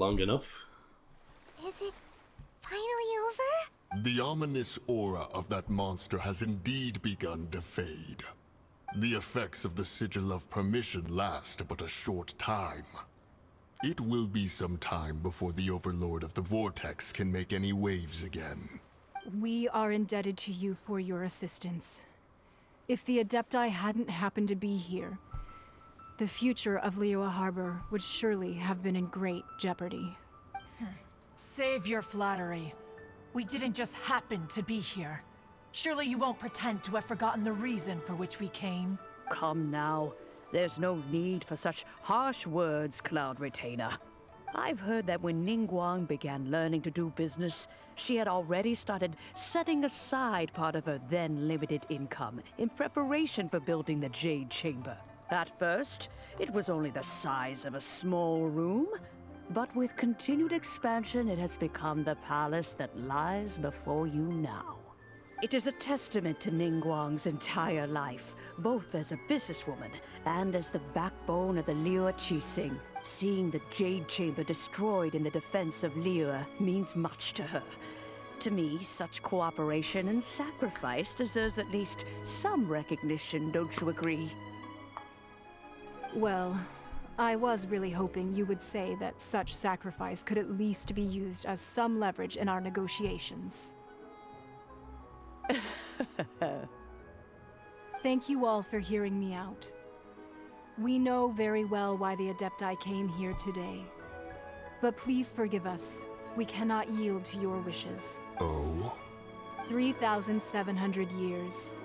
Long enough? Is it finally over? The ominous aura of that monster has indeed begun to fade. The effects of the Sigil of Permission last but a short time. It will be some time before the Overlord of the Vortex can make any waves again. We are indebted to you for your assistance. If the Adepti hadn't happened to be here, the future of Liyue Harbor would surely have been in great jeopardy. Save your flattery. We didn't just happen to be here. Surely you won't pretend to have forgotten the reason for which we came. Come now. There's no need for such harsh words, Cloud Retainer. I've heard that when Ningguang began learning to do business, she had already started setting aside part of her then limited income in preparation for building the Jade Chamber. At first, it was only the size of a small room, but with continued expansion, it has become the palace that lies before you now. It is a testament to Ningguang's entire life, both as a businesswoman and as the backbone of the Liyue Qixing. Seeing the Jade Chamber destroyed in the defense of Liyue means much to her. To me, such cooperation and sacrifice deserves at least some recognition, don't you agree? Well, I was really hoping you would say that such sacrifice could at least be used as some leverage in our negotiations. Thank you all for hearing me out. We know very well why the Adepti came here today. But please forgive us. We cannot yield to your wishes. Oh? 3,700 years.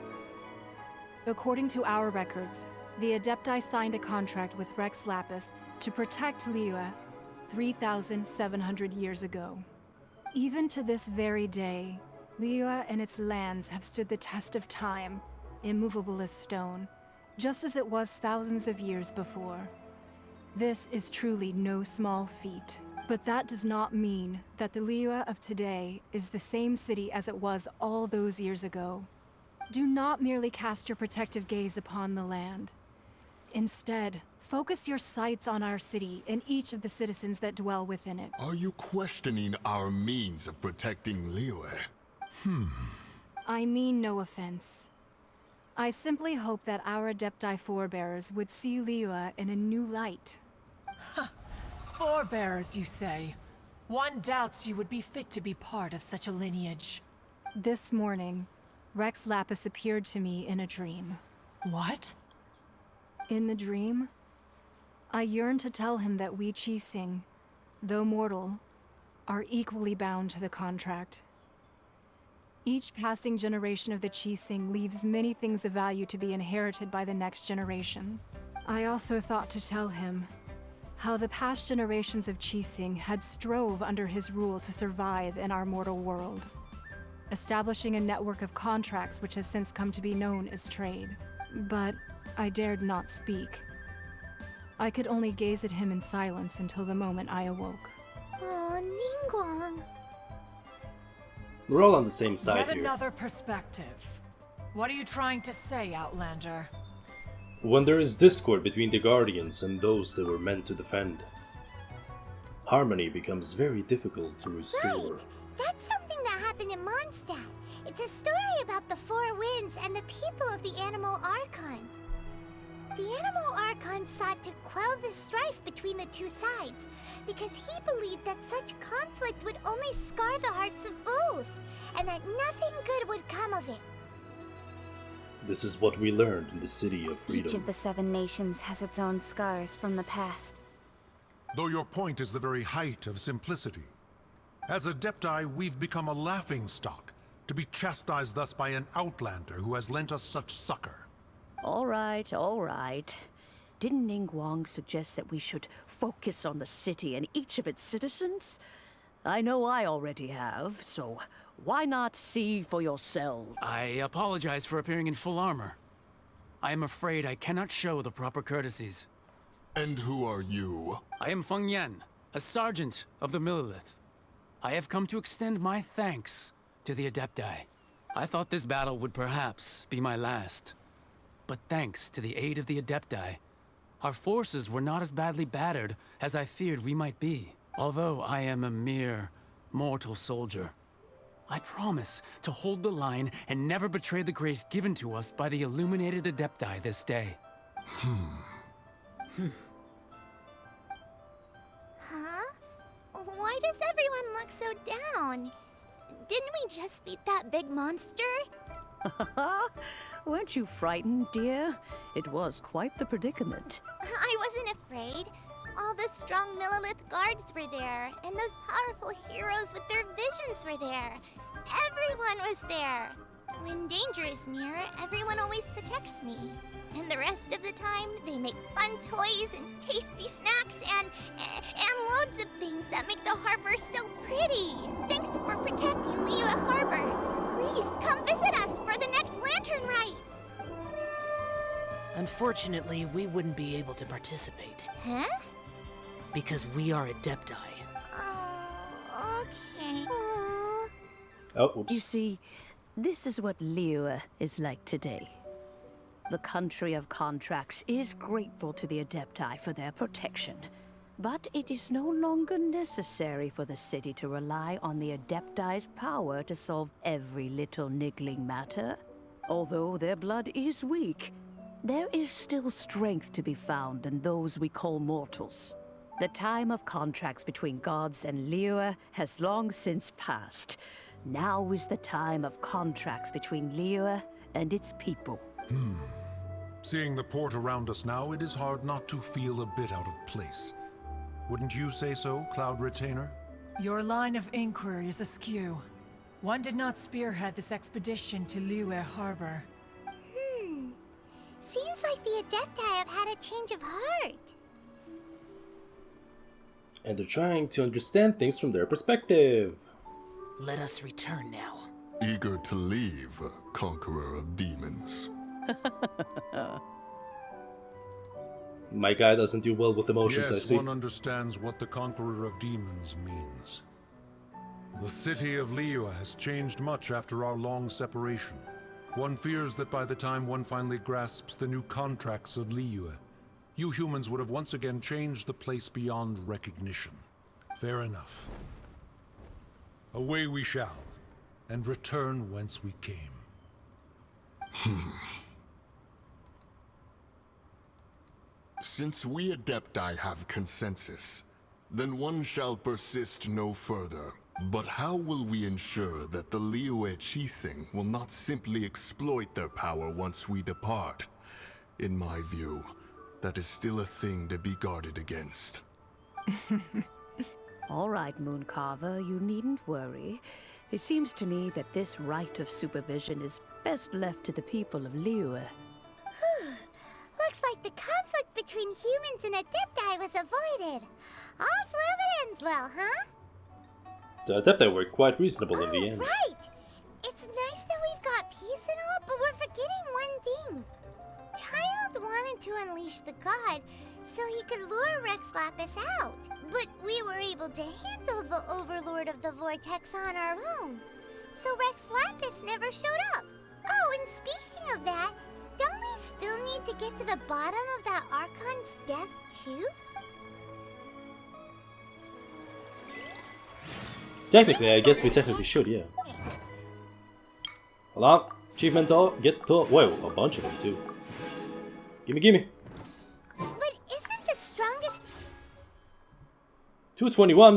According to our records, the Adepti signed a contract with Rex Lapis to protect Liyue 3,700 years ago. Even to this very day, Liyue and its lands have stood the test of time, immovable as stone, just as it was thousands of years before. This is truly no small feat, but that does not mean that the Liyue of today is the same city as it was all those years ago. Do not merely cast your protective gaze upon the land. Instead, focus your sights on our city and each of the citizens that dwell within it. Are you questioning our means of protecting Liyue? I mean no offense. I simply hope that our Adepti forebears would see Liyue in a new light. Forebearers, you say? One doubts you would be fit to be part of such a lineage. This morning, Rex Lapis appeared to me in a dream. What? In the dream, I yearned to tell him that we Qixing, though mortal, are equally bound to the contract. Each passing generation of the Qixing leaves many things of value to be inherited by the next generation. I also thought to tell him how the past generations of Qixing had strove under his rule to survive in our mortal world, establishing a network of contracts which has since come to be known as trade. But I dared not speak. I could only gaze at him in silence until the moment I awoke. Oh, Ningguang. We're all on the same side Yet here. another perspective. What are you trying to say, Outlander? When there is discord between the Guardians and those they were meant to defend, harmony becomes very difficult to restore. Right! That's something that happened in Mondstadt. It's a story about the Four Winds and the people of the Animal Archon. The Animal Archon sought to quell the strife between the two sides, because he believed that such conflict would only scar the hearts of both, and that nothing good would come of it. This is what we learned in the City of Freedom. Each of the 7 nations has its own scars from the past. Though your point is the very height of simplicity. As Adepti, we've become a laughingstock, to be chastised thus by an outlander who has lent us such succor. All right, all right. Didn't Ningguang suggest that we should focus on the city and each of its citizens? I know I already have, so why not see for yourself? I apologize for appearing in full armor. I am afraid I cannot show the proper courtesies. And who are you? I am Feng Yan, a sergeant of the Millilith. I have come to extend my thanks to the Adepti. I thought this battle would perhaps be my last. But thanks to the aid of the Adepti, our forces were not as badly battered as I feared we might be. Although I am a mere mortal soldier, I promise to hold the line and never betray the grace given to us by the illuminated Adepti this day. Huh? Why does everyone look so down? Didn't we just beat that big monster? Weren't you frightened, dear? It was quite the predicament. I wasn't afraid. All the strong Millilith guards were there, and those powerful heroes with their visions were there. Everyone was there. When danger is near, everyone always protects me. And the rest of the time, they make fun toys and tasty snacks and loads of things that make the harbor so pretty. Thanks for protecting Liyue Harbor. Please come visit us for the next lantern rite. Unfortunately, we wouldn't be able to participate. Huh? Because we are Adepti. Oh, okay. Oh, oops. You see, this is what Liyue is like today. The country of contracts is grateful to the Adepti for their protection. But it is no longer necessary for the city to rely on the Adepti's power to solve every little niggling matter. Although their blood is weak, there is still strength to be found in those we call mortals. The time of contracts between gods and Liyue has long since passed. Now is the time of contracts between Liyue and its people. Seeing the port around us now, it is hard not to feel a bit out of place. Wouldn't you say so, Cloud Retainer? Your line of inquiry is askew. One did not spearhead this expedition to Liyue Harbor. Seems like the Adepti have had a change of heart. And they're trying to understand things from their perspective. Let us return now. Eager to leave, conqueror of demons. My guy doesn't do well with emotions, I Yes, see. one understands what the conqueror of demons means. The city of Liyue has changed much after our long separation. One fears that by the time one finally grasps the new contracts of Liyue, you humans would have once again changed the place beyond recognition. Fair enough. Away we shall, and return whence we came. Since we Adepti have consensus, then one shall persist no further. But how will we ensure that the Liyue Chising will not simply exploit their power once we depart? In my view, that is still a thing to be guarded against. All right, Mooncarver, you needn't worry. It seems to me that this right of supervision is best left to the people of Liyue. Looks like the conflict between humans and Adepti was avoided. All's well that ends well, huh? The Adepti were quite reasonable in the end. Right! It's nice that we've got peace and all, but we're forgetting one thing. Child wanted to unleash the god so he could lure Rex Lapis out. But we were able to handle the Overlord of the Vortex on our own. So Rex Lapis never showed up. Oh, and speaking of that, don't we still need to get to the bottom of that Archon's death too? Technically, I guess we technically should, yeah. Hold on. Achievement doll, get doll. Whoa, a bunch of them too. Gimme, gimme. But isn't the strongest... 221.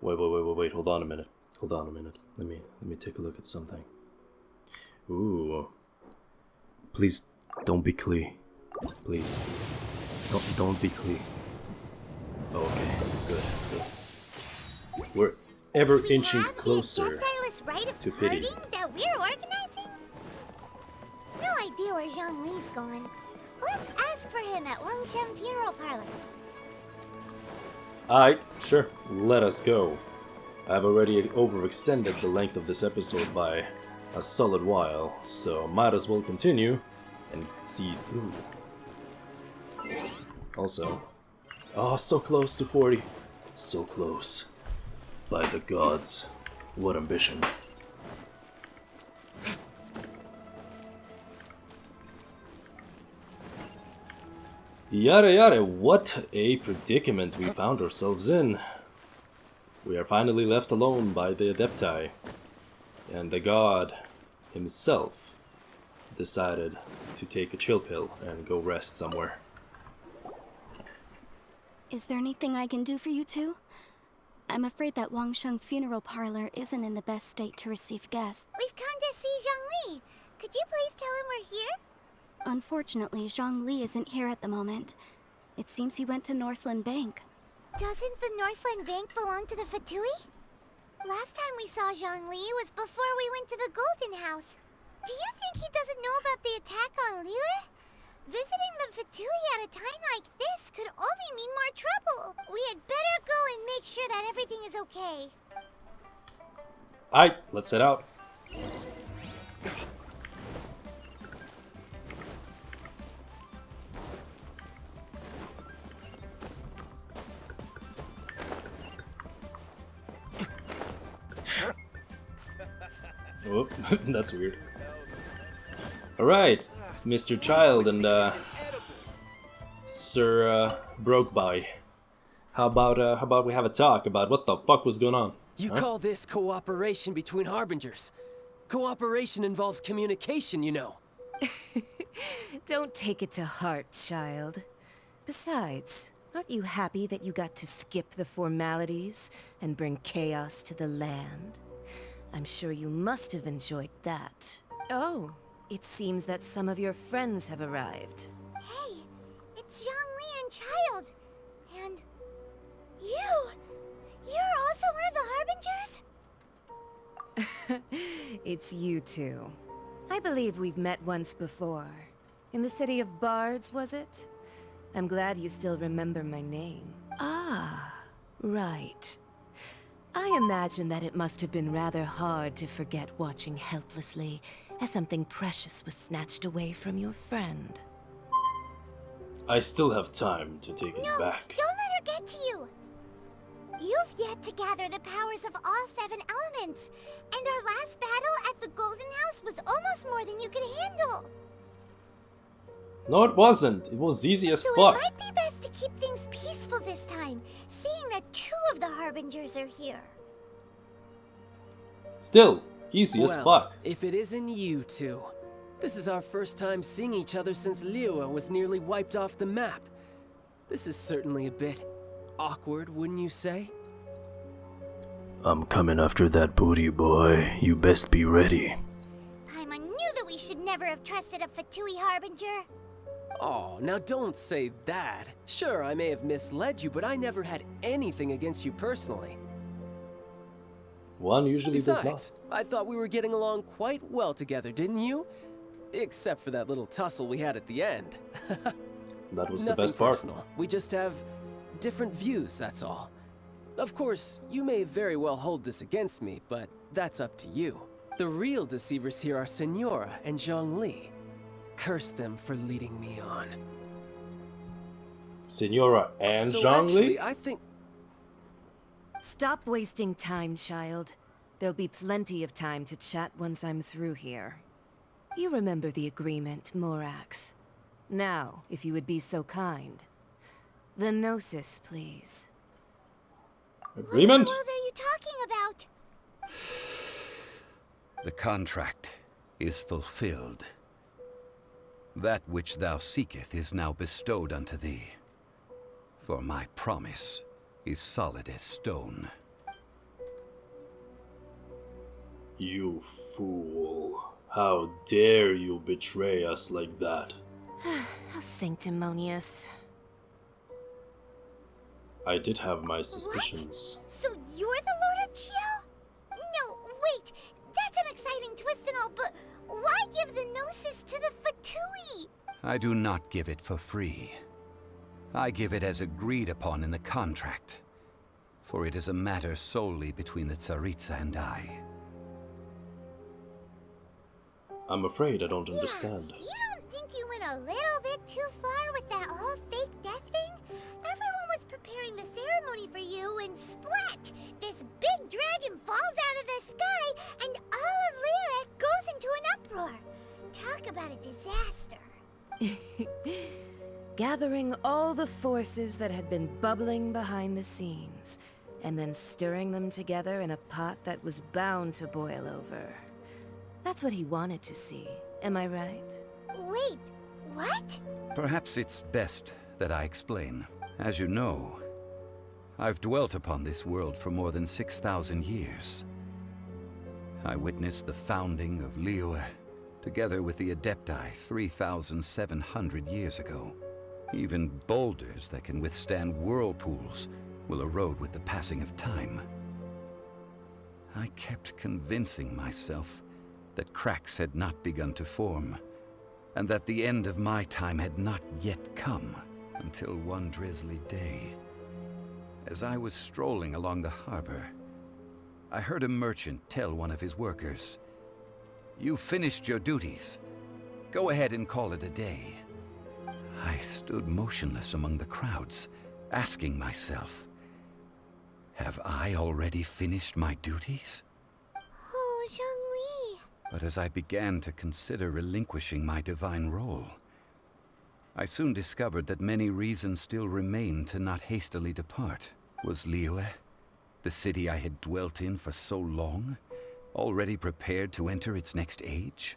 Wait. Hold on a minute. Let me take a look at something. Ooh. Please don't be Klee. Please. Don't be Klee. Oh, okay. Good. We're ever inching closer to pity. That we're organizing? No idea where Zhang Li's gone. Let's ask for him at Wang Shem Funeral Parlor. Alright, sure. Let us go. I've already overextended the length of this episode by a solid while, so might as well continue and see through. Also, oh, so close to 40. So close. By the gods, what ambition. Yada yada, what a predicament we found ourselves in. We are finally left alone by the Adepti, and the god himself decided to take a chill pill and go rest somewhere. Is there anything I can do for you two? I'm afraid that Wangsheng funeral parlor isn't in the best state to receive guests. We've come to see Zhongli. Could you please tell him we're here? Unfortunately, Zhongli isn't here at the moment. It seems he went to Northland Bank. Doesn't the Northland Bank belong to the Fatui? Last time we saw Zhongli was before we went to the Golden House. Do you think he doesn't know about the attack on Liyue? Visiting the Fatui at a time like this could only mean more trouble. We had better go and make sure that everything is okay. Alright, let's head out. Oh, that's weird. Alright, Mr. Child and Sir Brokeby. How about we have a talk about what the fuck was going on? You call this cooperation between Harbingers? Cooperation involves communication, you know. Don't take it to heart, child. Besides, aren't you happy that you got to skip the formalities and bring chaos to the land? I'm sure you must have enjoyed that. Oh, it seems that some of your friends have arrived. Hey, it's Zhongli and Child. And you! You're also one of the Harbingers? It's you two. I believe we've met once before. In the city of Bards, was it? I'm glad you still remember my name. Ah, right. I imagine that it must have been rather hard to forget watching helplessly as something precious was snatched away from your friend. I still have time to take it back. Don't let her get to you! You've yet to gather the powers of all 7 elements, and our last battle at the Golden House was almost more than you could handle. No, it wasn't. It was easy as So fuck. it might be best to keep things peaceful this time, seeing that 2 of the Harbingers are here. Still, easy as Well, fuck. if it isn't you two. This is our first time seeing each other since Liyue was nearly wiped off the map. This is certainly a bit awkward, wouldn't you say? I'm coming after that booty, boy. You best be ready. Paimon knew that we should never have trusted a Fatui Harbinger. Oh, now don't say that. Sure, I may have misled you, but I never had anything against you personally. One usually does not. Besides, I thought we were getting along quite well together, didn't you? Except for that little tussle we had at the end. That was the Nothing best part. personal. We just have different views, that's all. Of course, you may very well hold this against me, but that's up to you. The real deceivers here are Senora and Zhongli. Curse them for leading me on. Senora and So Zhongli? actually, I think... Stop wasting time, child. There'll be plenty of time to chat once I'm through here. You remember the agreement, Morax. Now, if you would be so kind. The Gnosis, please. Agreement? What in the world are you talking about? The contract is fulfilled. That which thou seeketh is now bestowed unto thee. For my promise is solid as stone. You fool. How dare you betray us like that? How sanctimonious. I did have my suspicions. So you're the Lord of Chiao? No, wait. That's an exciting twist and all, but why give the Gnosis to the Fatui? I do not give it for free. I give it as agreed upon in the contract. For it is a matter solely between the Tsaritsa and I. I'm afraid I don't understand. You don't think you went a little bit too far with that whole fake death thing? Everyone was preparing the ceremony for you, and splat! This big dragon falls out of the sky, and all of Lyric goes into an uproar. Talk about a disaster. gathering all the forces that had been bubbling behind the scenes, and then stirring them together in a pot that was bound to boil over. That's what he wanted to see, am I right? Wait, what? Perhaps it's best that I explain. As you know, I've dwelt upon this world for more than 6,000 years. I witnessed the founding of Liyue, together with the Adepti 3,700 years ago. Even boulders that can withstand whirlpools will erode with the passing of time. I kept convincing myself that cracks had not begun to form, and that the end of my time had not yet come, until one drizzly day. As I was strolling along the harbor, I heard a merchant tell one of his workers, "You finished your duties. Go ahead and call it a day." I stood motionless among the crowds, asking myself, have I already finished my duties? Oh, Zhongli. But as I began to consider relinquishing my divine role, I soon discovered that many reasons still remained to not hastily depart. Was Liyue, the city I had dwelt in for so long, already prepared to enter its next age?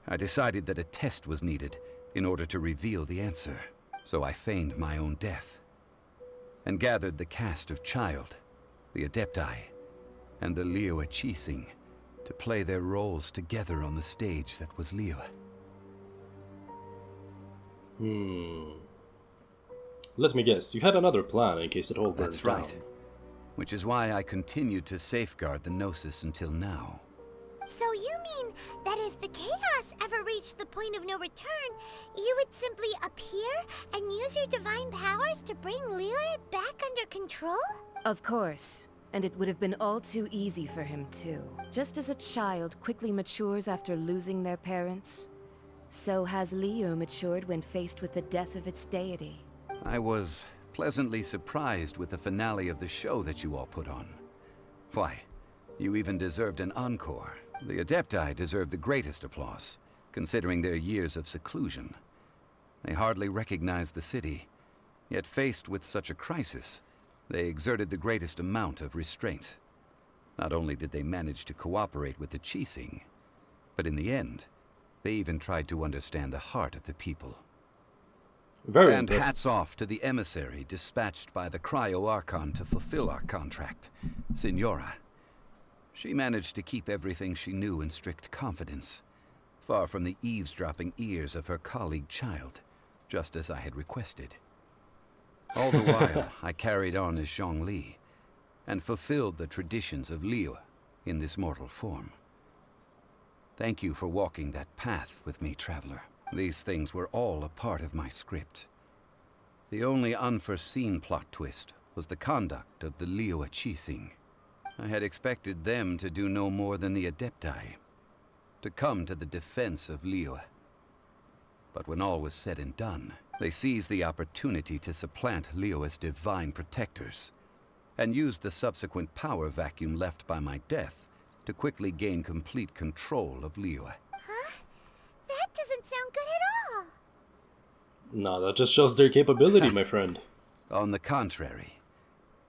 I decided that a test was needed in order to reveal the answer, so I feigned my own death, and gathered the cast of Child, the Adepti, and the Liyue Qixing to play their roles together on the stage that was Liyue. Let me guess, you had another plan in case it all burned That's down. right. Which is why I continued to safeguard the Gnosis until now. So you mean that if the chaos ever reached the point of no return, you would simply appear and use your divine powers to bring Liyue back under control? Of course. And it would have been all too easy for him, too. Just as a child quickly matures after losing their parents, so has Liyue matured when faced with the death of its deity. I was pleasantly surprised with the finale of the show that you all put on. Why, you even deserved an encore. The Adepti deserve the greatest applause, considering their years of seclusion. They hardly recognized the city, yet faced with such a crisis, they exerted the greatest amount of restraint. Not only did they manage to cooperate with the Qixing, but in the end, they even tried to understand the heart of the people. Very And impressive. hats off to the emissary dispatched by the Cryo-Archon to fulfill our contract, Signora. She managed to keep everything she knew in strict confidence, far from the eavesdropping ears of her colleague Child, just as I had requested. All the while, I carried on as Zhongli, and fulfilled the traditions of Liyue in this mortal form. Thank you for walking that path with me, Traveler. These things were all a part of my script. The only unforeseen plot twist was the conduct of the Liyue Qixing. I had expected them to do no more than the Adepti, to come to the defense of Liyue. But when all was said and done, they seized the opportunity to supplant Liyue as divine protectors, and used the subsequent power vacuum left by my death to quickly gain complete control of Liyue. Huh? That doesn't sound good at all. No, that just shows their capability, my friend. On the contrary,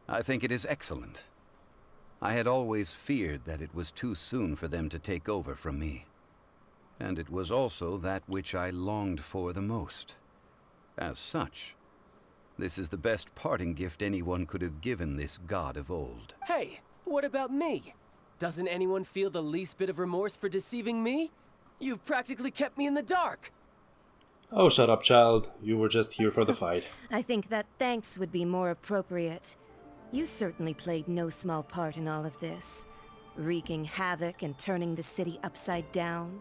I think it is excellent. I had always feared that it was too soon for them to take over from me. And it was also that which I longed for the most. As such, this is the best parting gift anyone could have given this god of old. Hey, what about me? Doesn't anyone feel the least bit of remorse for deceiving me? You've practically kept me in the dark. Oh, shut up, Child. You were just here for the fight. I think that thanks would be more appropriate. You certainly played no small part in all of this, wreaking havoc and turning the city upside down.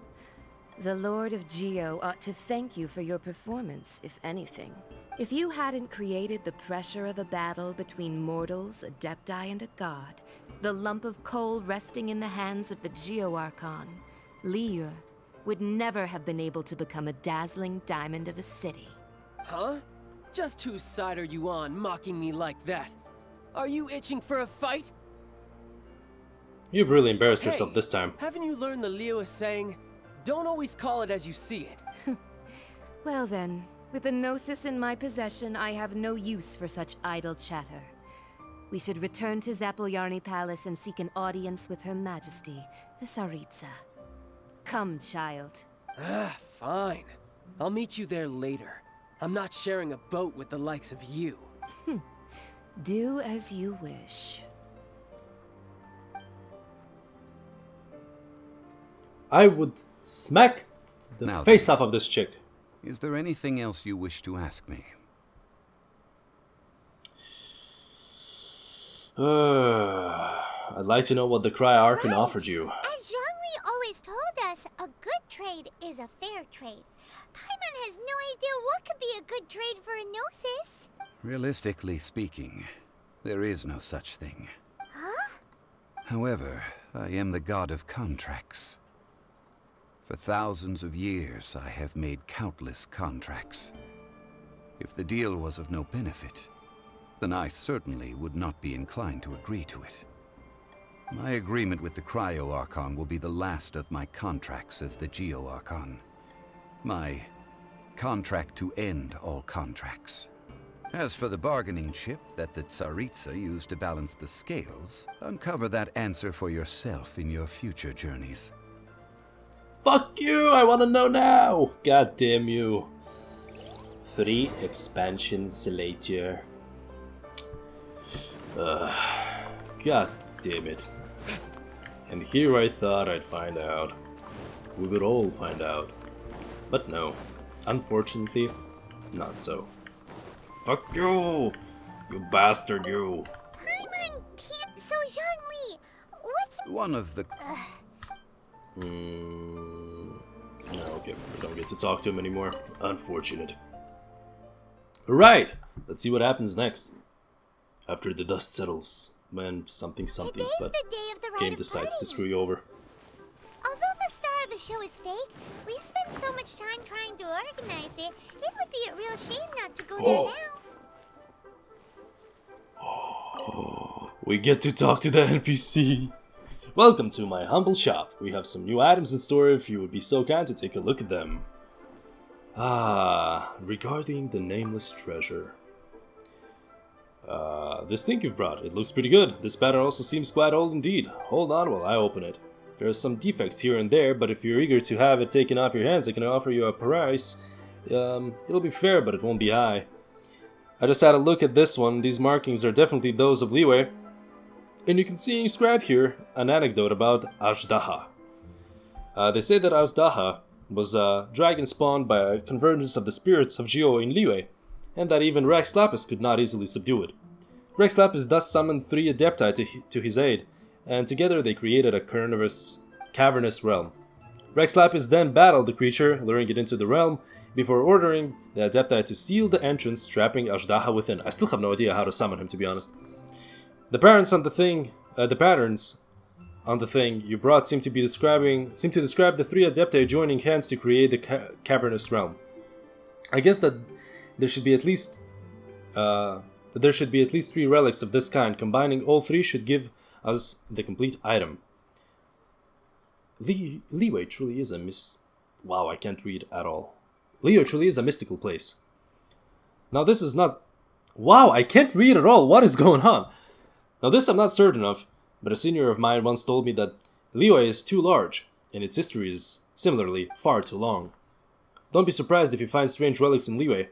The Lord of Geo ought to thank you for your performance, if anything. If you hadn't created the pressure of a battle between mortals, Adepti, and a god, the lump of coal resting in the hands of the Geo-Archon, Liyue, would never have been able to become a dazzling diamond of a city. Huh? Just whose side are you on, mocking me like that? Are you itching for a fight? You've really embarrassed yourself this time. Haven't you learned the Liyue saying, don't always call it as you see it? Well then, With a gnosis in my possession, I have no use for such idle chatter. We should return to Zappolyarny Palace and seek an audience with Her Majesty, the Tsaritsa. Come, child. Fine. I'll meet you there later. I'm not sharing a boat with the likes of you. Do as you wish. I would smack the Now face then, off of this chick. Is there anything else you wish to ask me? I'd like to know what the Cry Archon offered you. As Zhongli always told us, a good trade is a fair trade. Paimon has no idea what could be a good trade for a gnosis. Realistically speaking, there is no such thing. Huh? However, I am the god of contracts. For thousands of years, I have made countless contracts. If the deal was of no benefit, then I certainly would not be inclined to agree to it. My agreement with the Cryo-Archon will be the last of my contracts as the Geo-Archon. My contract to end all contracts. As for the bargaining chip that the Tsaritsa used to balance the scales, uncover that answer for yourself in your future journeys. Fuck you! I wanna know now! God damn you. 3 expansions later. God damn it. And here I thought I'd find out. We would all find out. But no. Unfortunately, not so. Fuck you! You bastard, you! Paimon can't so Zhongli. What's... One of the... No, okay. We don't get to talk to him anymore. Unfortunate. Alright! Let's see what happens next. After the dust settles. Man, something, Today's but the day of the game rite of decides to parade. screw you over. Although the star of the show is fake, we spent so much time trying to organize it, it would be a real shame not to go there now. We get to talk to the NPC. Welcome to my humble shop. We have some new items in store if you would be so kind to take a look at them. Regarding the nameless treasure. This thing you've brought, it looks pretty good. This pattern also seems quite old indeed. Hold on while I open it. There are some defects here and there, but if you're eager to have it taken off your hands, I can offer you a price. It'll be fair, but it won't be high. I just had a look at this one. These markings are definitely those of Liyue. And you can see inscribed here an anecdote about Azhdaha. They say that Azhdaha was a dragon spawned by a convergence of the spirits of Geo in Liyue, and that even Rex Lapis could not easily subdue it. Rex Lapis thus summoned 3 Adepti to his aid, and together they created a cavernous realm. Rex Lapis then battled the creature, luring it into the realm, before ordering the Adepti to seal the entrance, trapping Azhdaha within. I still have no idea how to summon him, to be honest. The patterns on the thing you brought seem to describe the 3 Adepti joining hands to create the cavernous realm. I guess that there should be at least 3 relics of this kind. Combining all 3 should give us the complete item. Liyue truly is Wow, I can't read at all. Liyue truly is a mystical place. Now this is not... Wow, I can't read at all. What is going on? Now this I'm not certain of, but a senior of mine once told me that Liyue is too large, and its history is, similarly, far too long. Don't be surprised if you find strange relics in Liyue.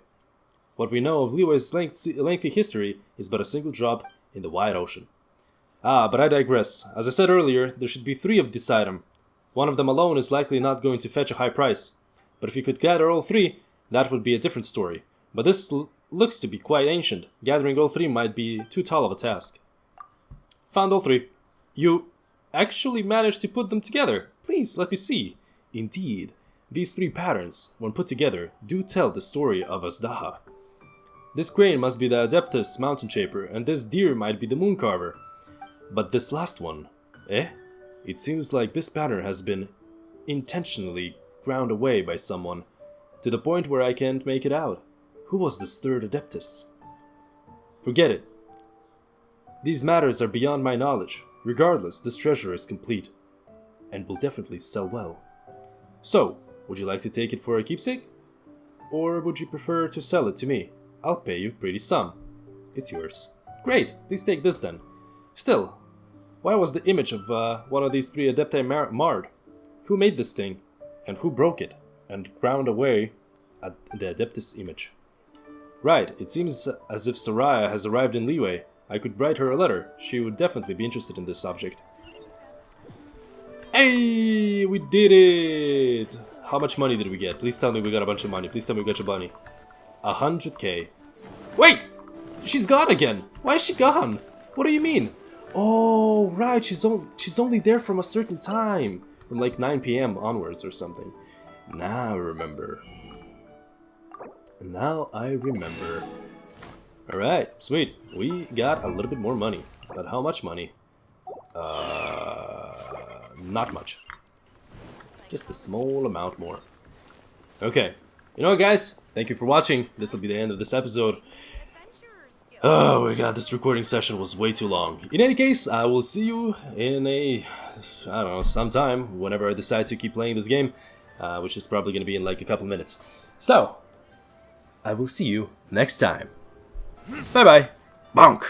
What we know of Liyue's lengthy history is but a single drop in the wide ocean. But I digress. As I said earlier, there should be 3 of this item. One of them alone is likely not going to fetch a high price, but if you could gather all 3, that would be a different story. But this looks to be quite ancient. Gathering all 3 might be too tall of a task. Found all 3. You actually managed to put them together. Please, let me see. Indeed, these 3 patterns, when put together, do tell the story of Azhdaha. This crane must be the Adeptus Mountain Shaper, and this deer might be the Moon Carver. But this last one, It seems like this pattern has been intentionally ground away by someone, to the point where I can't make it out. Who was this 3rd Adeptus? Forget it. These matters are beyond my knowledge. Regardless, this treasure is complete, and will definitely sell well. So, would you like to take it for a keepsake? or would you prefer to sell it to me? I'll pay you a pretty sum. It's yours. Great, please take this then. Still, why was the image of one of these 3 Adepti marred? Who made this thing? And who broke it? And ground away at the Adeptus image? Right, it seems as if Soraya has arrived in Liyue. I could write her a letter. She would definitely be interested in this subject. Hey, we did it! How much money did we get? Please tell me we got a bunch of money. Please tell me we got your money. 100k. Wait! She's gone again! Why is she gone? What do you mean? Oh, right, she's only there from a certain time. From like 9 PM onwards or something. Now I remember. Now I remember. Alright, sweet. We got a little bit more money. But how much money? Not much. Just a small amount more. Okay. You know what, guys? Thank you for watching. This will be the end of this episode. Oh my god, this recording session was way too long. In any case, I will see you in I don't know, sometime, whenever I decide to keep playing this game, which is probably going to be in like a couple minutes. So, I will see you next time. Bye-bye. Bonk!